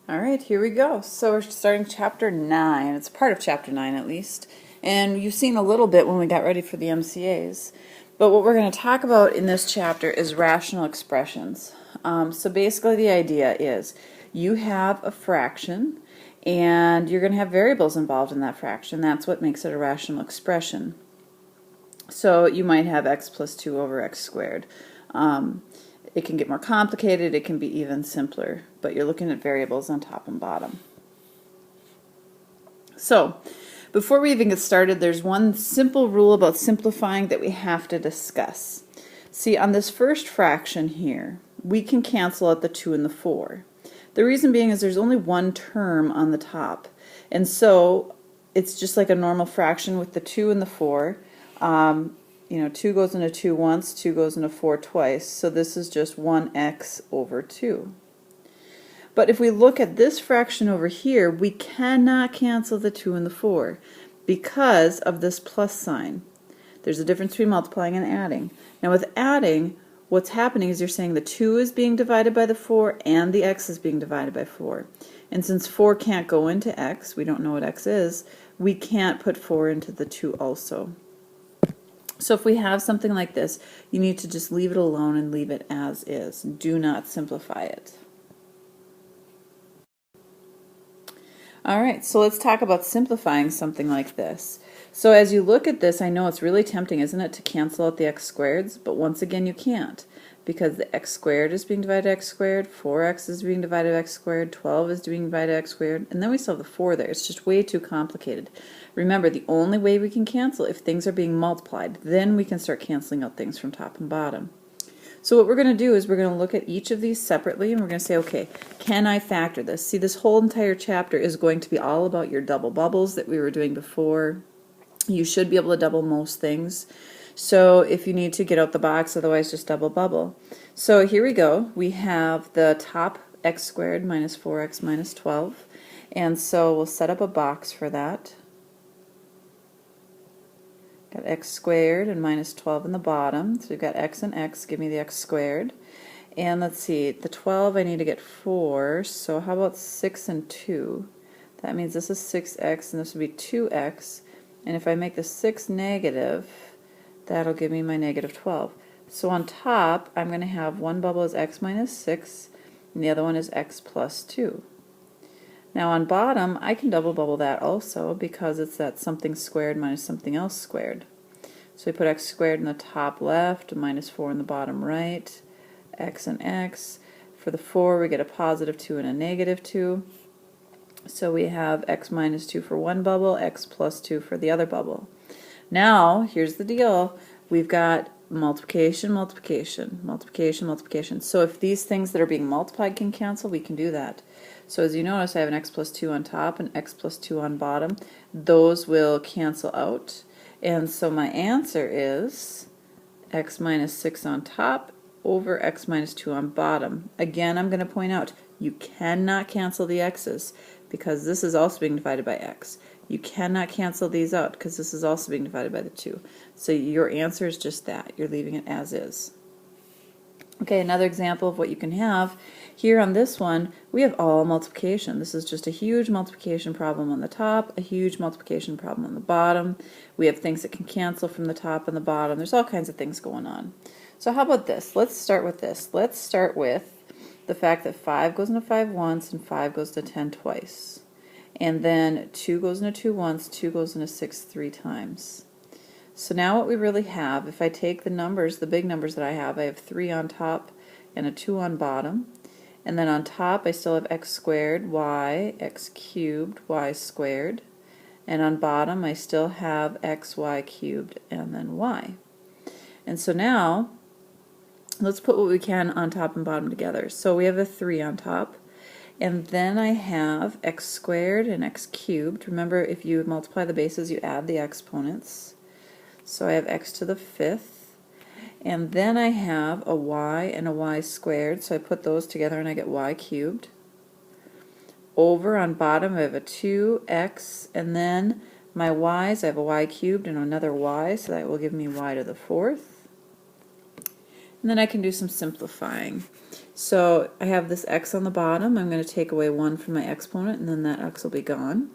All right, here we go. So we're starting chapter 9. It's part of chapter 9 at least. And you've seen a little bit when we got ready for the MCAs. But what we're going to talk about in this chapter is rational expressions. So basically the idea is you have a fraction and you're going to have variables involved in that fraction. That's what makes it a rational expression. So you might have x plus 2 over x squared. It can get more complicated, it can be even simpler, but you're looking at variables on top and bottom. So, before we even get started, there's one simple rule about simplifying that we have to discuss. See, on this first fraction here, we can cancel out the 2 and the 4. The reason being is there's only one term on the top, and so it's just like a normal fraction with the 2 and the 4. 2 goes into 2 once, 2 goes into 4 twice, so this is just 1x over 2. But if we look at this fraction over here, we cannot cancel the 2 and the 4 because of this plus sign. There's a difference between multiplying and adding. Now with adding, what's happening is you're saying the 2 is being divided by the 4 and the x is being divided by 4. And since 4 can't go into x, we don't know what x is, we can't put 4 into the 2 also. So if we have something like this, you need to just leave it alone and leave it as is. Do not simplify it. Alright, so let's talk about simplifying something like this. So as you look at this, I know it's really tempting, isn't it, to cancel out the x squareds, but once again you can't, because the x squared is being divided by x squared, 4x is being divided by x squared, 12 is being divided by x squared, and then we still have the 4 there. It's just way too complicated. Remember, the only way we can cancel if things are being multiplied, then we can start canceling out things from top and bottom. So what we're going to do is we're going to look at each of these separately and we're going to say, okay, can I factor this? See, this whole entire chapter is going to be all about your double bubbles that we were doing before. You should be able to double most things. So if you need to, get out the box, otherwise just double bubble. So here we go. We have the top x squared minus 4x minus 12. And so we'll set up a box for that. Got x squared and minus 12 in the bottom. So we've got x and x, give me the x squared. And let's see, the 12 I need to get 4, so how about 6 and 2? That means this is 6x and this would be 2x. And if I make the 6 negative, that'll give me my negative 12. So on top, I'm going to have one bubble is x minus 6, and the other one is x plus 2. Now on bottom, I can double bubble that also because it's that something squared minus something else squared. So we put x squared in the top left, minus 4 in the bottom right, x and x. For the 4, we get a positive 2 and a negative 2. So we have x minus 2 for one bubble, x plus 2 for the other bubble. Now, here's the deal. We've got multiplication, multiplication, multiplication, multiplication. So if these things that are being multiplied can cancel, we can do that. So as you notice, I have an x plus 2 on top and x plus 2 on bottom. Those will cancel out. And so my answer is x minus 6 on top over x minus 2 on bottom. Again, I'm going to point out, you cannot cancel the x's because this is also being divided by x. You cannot cancel these out because this is also being divided by the 2. So your answer is just that. You're leaving it as is. Okay, another example of what you can have. Here on this one, we have all multiplication. This is just a huge multiplication problem on the top, a huge multiplication problem on the bottom. We have things that can cancel from the top and the bottom. There's all kinds of things going on. So how about this? Let's start with this. Let's start with the fact that 5 goes into 5 once and 5 goes to 10 twice. And then 2 goes into 2 once, 2 goes into 6 3 times. So now what we really have, if I take the numbers, the big numbers that I have 3 on top and a 2 on bottom. And then on top I still have x squared, y, x cubed, y squared. And on bottom I still have x, y cubed, and then y. And so now, let's put what we can on top and bottom together. So we have a 3 on top. And then I have x squared and x cubed. Remember, if you multiply the bases, you add the exponents. So I have x to the 5th. And then I have a y and a y squared. So I put those together and I get y cubed. Over on bottom I have a 2x. And then my y's, I have a y cubed and another y. So that will give me y to the 4th. And then I can do some simplifying. So I have this x on the bottom. I'm going to take away 1 from my exponent, and then that x will be gone.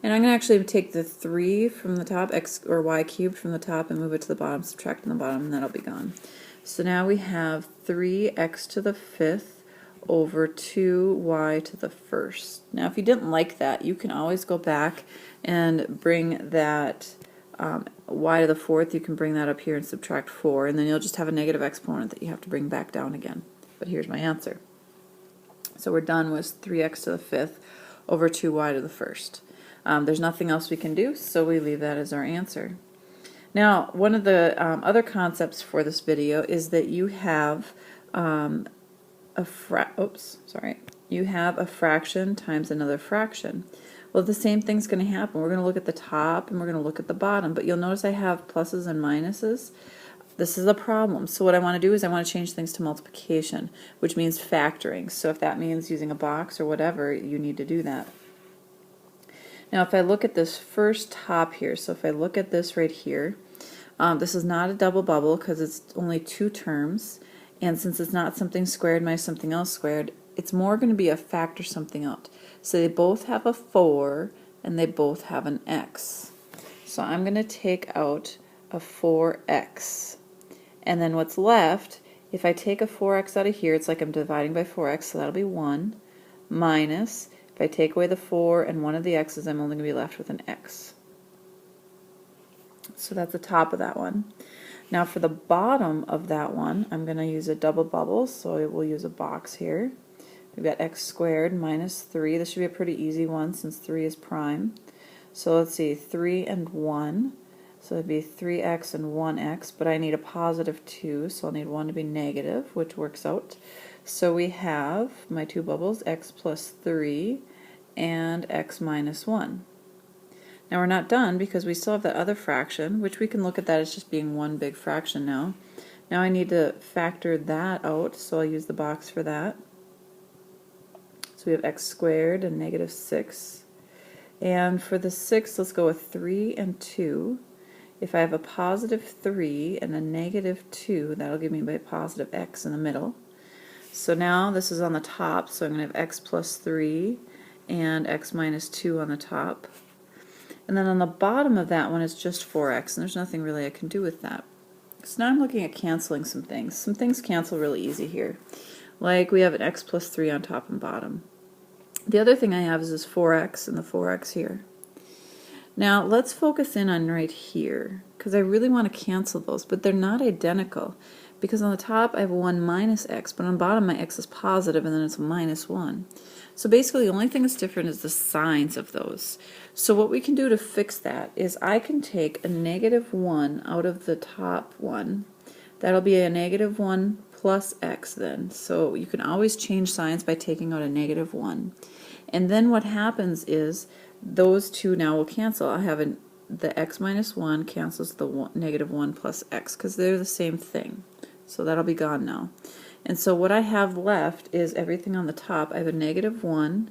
And I'm going to actually take the 3 from the top, x or y cubed from the top, and move it to the bottom, subtract from the bottom, and that'll be gone. So now we have 3x to the 5th over 2y to the 1st. Now if you didn't like that, you can always go back and bring that y to the 4th, you can bring that up here and subtract 4, and then you'll just have a negative exponent that you have to bring back down again. But here's my answer. So we're done with 3x to the 5th over 2y to the 1st. There's nothing else we can do, so we leave that as our answer. Now, one of the other concepts for this video is that you have you have a fraction times another fraction. Well, the same thing's going to happen. We're going to look at the top and we're going to look at the bottom, but you'll notice I have pluses and minuses. This is a problem. So what I want to do is I want to change things to multiplication, which means factoring. So if that means using a box or whatever, you need to do that. Now if I look at this first top here, so if I look at this right here, this is not a double bubble because it's only 2 terms, and since it's not something squared minus something else squared, it's more going to be a factor something out. So they both have a 4 and they both have an x. So I'm going to take out a 4x. And then what's left, if I take a 4x out of here, it's like I'm dividing by 4x, so that'll be 1, minus, if I take away the 4 and one of the x's, I'm only going to be left with an x. So that's the top of that one. Now for the bottom of that one, I'm going to use a double bubble, so we'll use a box here. We've got x squared minus 3. This should be a pretty easy one since 3 is prime. So let's see, 3 and 1. So it'd be 3x and 1x, but I need a positive 2, so I'll need 1 to be negative, which works out. So we have my 2 bubbles, x plus 3 and x minus 1. Now we're not done because we still have that other fraction, which we can look at that as just being one big fraction now. Now I need to factor that out, so I'll use the box for that. So we have x squared and negative 6. And for the 6, let's go with 3 and 2. If I have a positive 3 and a negative 2, that'll give me my positive x in the middle. So now this is on the top, so I'm going to have x plus 3 and x minus 2 on the top. And then on the bottom of that one is just 4x, and there's nothing really I can do with that. So now I'm looking at canceling some things. Some things cancel really easy here. Like we have an x plus 3 on top and bottom. The other thing I have is this 4x and the 4x here. Now let's focus in on right here, because I really want to cancel those, but they're not identical. Because on the top I have 1 minus x, but on the bottom my x is positive and then it's a minus 1. So basically the only thing that's different is the signs of those. So what we can do to fix that is I can take a negative 1 out of the top one. That'll be a negative 1 plus x then. So you can always change signs by taking out a negative 1. And then what happens is those two now will cancel. I have the x minus 1 cancels the negative 1 plus x because they're the same thing. So that'll be gone now. And so what I have left is everything on the top. I have a negative 1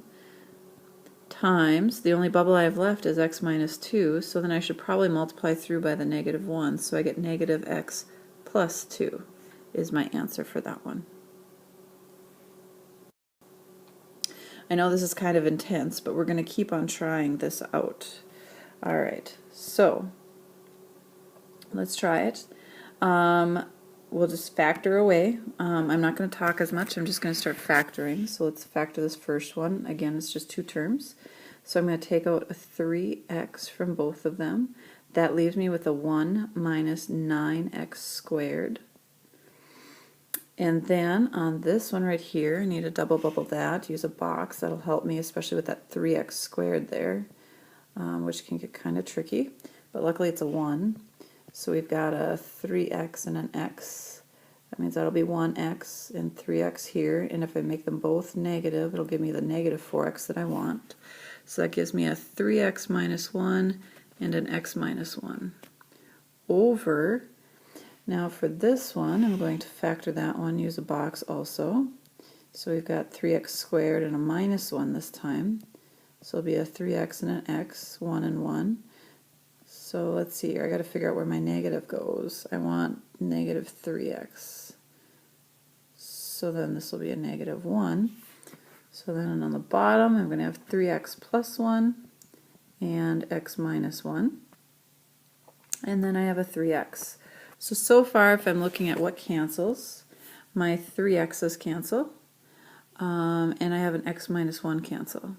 times, the only bubble I have left is x minus 2, so then I should probably multiply through by the negative 1, so I get negative x plus 2 is my answer for that one. I know this is kind of intense, but we're going to keep on trying this out. Alright, so let's try it. We'll just factor away. I'm not going to talk as much, I'm just going to start factoring. So let's factor this first one. Again, it's just 2 terms. So I'm going to take out a 3x from both of them. That leaves me with a 1 minus 9x squared. And then on this one right here, I need to double bubble that, use a box. That'll help me, especially with that 3x squared there, which can get kind of tricky. But luckily it's a 1. So we've got a 3x and an x. That means that'll be 1x and 3x here. And if I make them both negative, it'll give me the negative 4x that I want. So that gives me a 3x minus 1 and an x minus 1 over. Now for this one, I'm going to factor that one, use a box also. So we've got 3x squared and a minus 1 this time. So it'll be a 3x and an x, 1 and 1. So let's see here. I got to figure out where my negative goes. I want negative 3x. So then this will be a negative 1. So then on the bottom, I'm going to have 3x plus 1 and x minus 1. And then I have a 3x. So far, if I'm looking at what cancels, my 3x's cancel, and I have an x minus 1 cancel.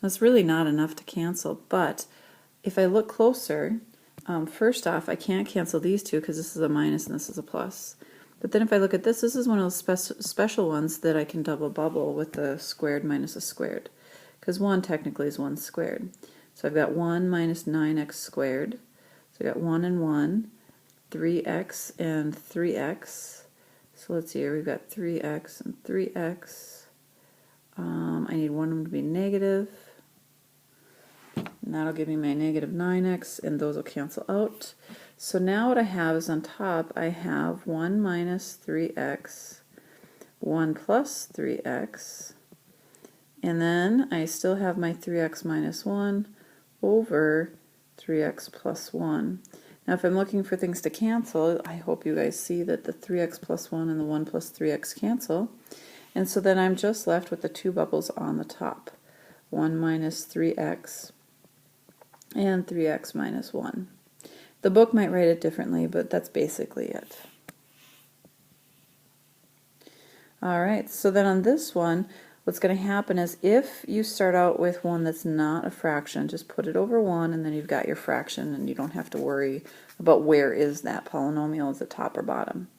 That's really not enough to cancel, but if I look closer, first off, I can't cancel these two because this is a minus and this is a plus. But then if I look at this, this is one of those special ones that I can double bubble with the squared minus a squared, because 1 technically is 1 squared. So I've got 1 minus 9x squared. So I've got 1 and 1, 3x and 3x. So let's see here, we've got 3x and 3x. I need one of them to be negative. And that'll give me my negative 9x, and those will cancel out. So now what I have is on top, I have 1 minus 3x, 1 plus 3x, and then I still have my 3x minus 1 over 3x plus 1. Now if I'm looking for things to cancel, I hope you guys see that the 3x plus 1 and the 1 plus 3x cancel. And so then I'm just left with the two bubbles on the top, 1 minus 3x and 3x minus 1. The book might write it differently, but that's basically it. Alright, so then on this one, what's going to happen is if you start out with one that's not a fraction, just put it over 1 and then you've got your fraction and you don't have to worry about where is that polynomial, is it top or bottom.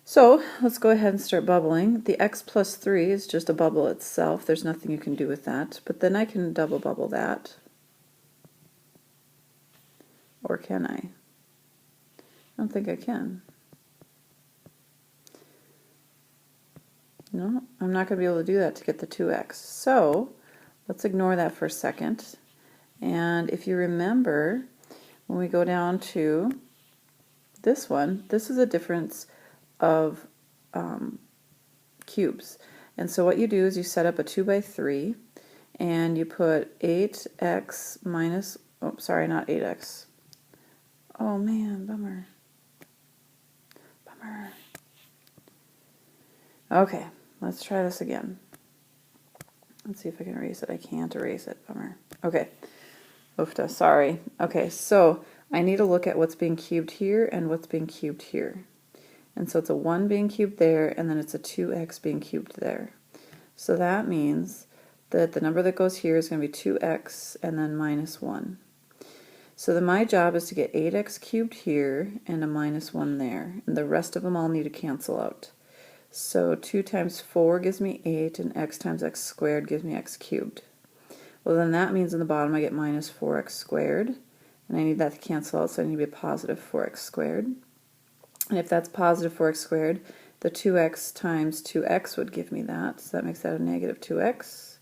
So let's go ahead and start bubbling. The x plus 3 is just a bubble itself. There's nothing you can do with that, but then I can double bubble that. Or can I? I don't think I can. No, I'm not going to be able to do that to get the 2x. So let's ignore that for a second. And if you remember, when we go down to this one, this is a difference of cubes. And so what you do is you set up a 2 by 3 and you put 8x minus, oh sorry, not 8x. Oh man, bummer. Bummer. Okay, let's try this again. Let's see if I can erase it. I can't erase it. Bummer. Okay. Oofta, sorry. Okay, so I need to look at what's being cubed here and what's being cubed here. And so it's a 1 being cubed there, and then it's a 2x being cubed there. So that means that the number that goes here is going to be 2x and then minus 1. So then my job is to get 8x cubed here and a minus 1 there. And the rest of them all need to cancel out. So 2 times 4 gives me 8, and x times x squared gives me x cubed. Well, then that means in the bottom I get minus 4x squared. And I need that to cancel out, so I need to be a positive 4x squared. And if that's positive 4x squared, the 2x times 2x would give me that. So that makes that a negative 2x.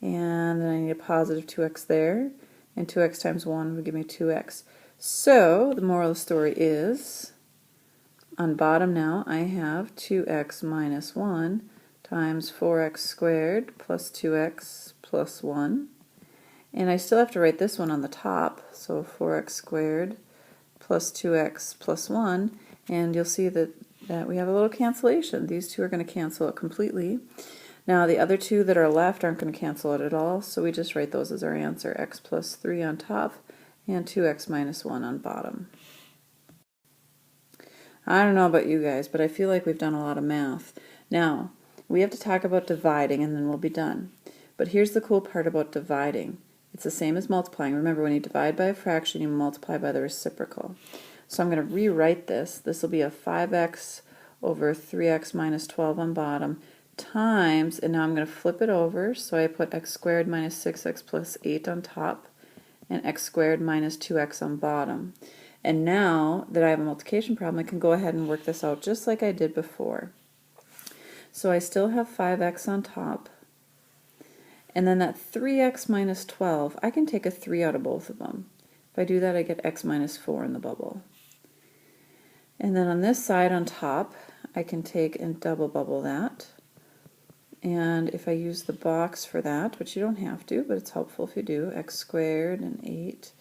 And then I need a positive 2x there. And 2x times 1 would give me 2x. So the moral of the story is, on bottom now, I have 2x minus 1 times 4x squared plus 2x plus 1. And I still have to write this one on the top, so 4x squared plus 2x plus 1. And you'll see that we have a little cancellation. These two are going to cancel out completely. Now the other two that are left aren't going to cancel out at all, so we just write those as our answer, x plus 3 on top and 2x minus 1 on bottom. I don't know about you guys, but I feel like we've done a lot of math. Now, we have to talk about dividing and then we'll be done. But here's the cool part about dividing. It's the same as multiplying. Remember, when you divide by a fraction, you multiply by the reciprocal. So I'm going to rewrite this. This will be a 5x over 3x minus 12 on bottom times, and now I'm going to flip it over, so I put x squared minus 6x plus 8 on top and x squared minus 2x on bottom. And now that I have a multiplication problem, I can go ahead and work this out just like I did before. So I still have 5x on top, and then that 3x minus 12, I can take a 3 out of both of them. If I do that, I get x minus 4 in the bubble. And then on this side on top, I can take and double bubble that. And if I use the box for that, which you don't have to, but it's helpful if you do, x squared and 8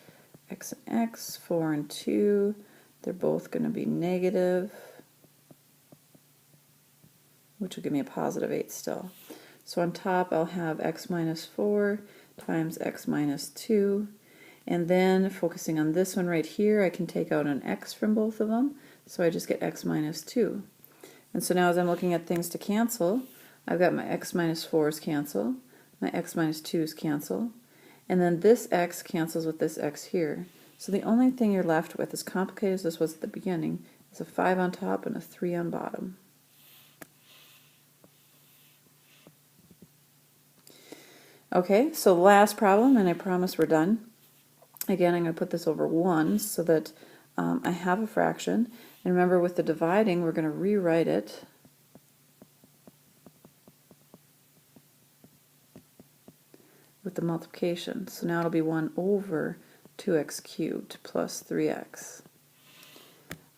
x and x, 4 and 2, they're both going to be negative, which will give me a positive 8 still. So on top I'll have x minus 4 times x minus 2, and then focusing on this one right here, I can take out an x from both of them, so I just get x minus 2. And so now as I'm looking at things to cancel, I've got my x minus 4's cancel, my x minus 2's cancel, and then this x cancels with this x here. So the only thing you're left with, as complicated as this was at the beginning, is a 5 on top and a 3 on bottom. Okay, so the last problem, and I promise we're done. Again, I'm going to put this over 1 so that I have a fraction. And remember, with the dividing, we're going to rewrite it with the multiplication. So now it'll be 1 over 2x cubed plus 3x.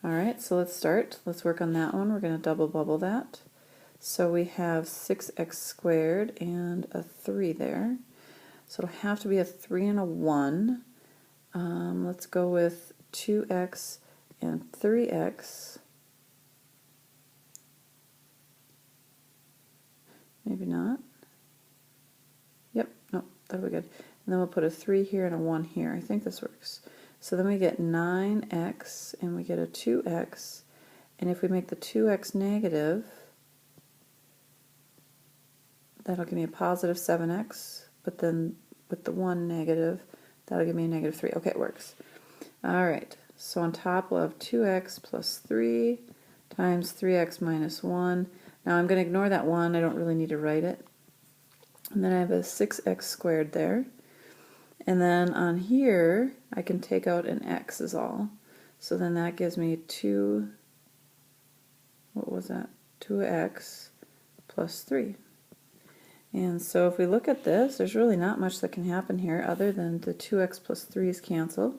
Alright, so let's start. Let's work on that one. We're going to double bubble that. So we have 6x squared and a 3 there. So it'll have to be a 3 and a 1. Let's go with 2x and 3x. Maybe not. Yep, no, that'll be good. And then we'll put a 3 here and a 1 here. I think this works. So then we get 9x and we get a 2x. And if we make the 2x negative, that'll give me a positive 7x. But then with the 1 negative, that'll give me a negative 3. Okay, it works. Alright, so on top we'll have 2x plus 3 times 3x minus 1. Now I'm going to ignore that 1. I don't really need to write it. And then I have a 6x squared there. And then on here, I can take out an x is all. So then that gives me 2, what was that? 2x plus 3. And so if we look at this, there's really not much that can happen here other than the 2x plus 3's cancel.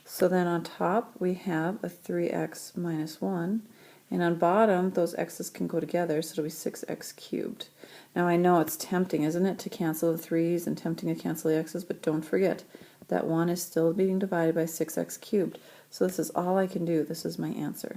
So then on top we have a 3x minus 1. And on bottom, those x's can go together, so it'll be 6x cubed. Now I know it's tempting, isn't it, to cancel the 3's and tempting to cancel the x's, but don't forget that 1 is still being divided by 6x cubed. So this is all I can do. This is my answer.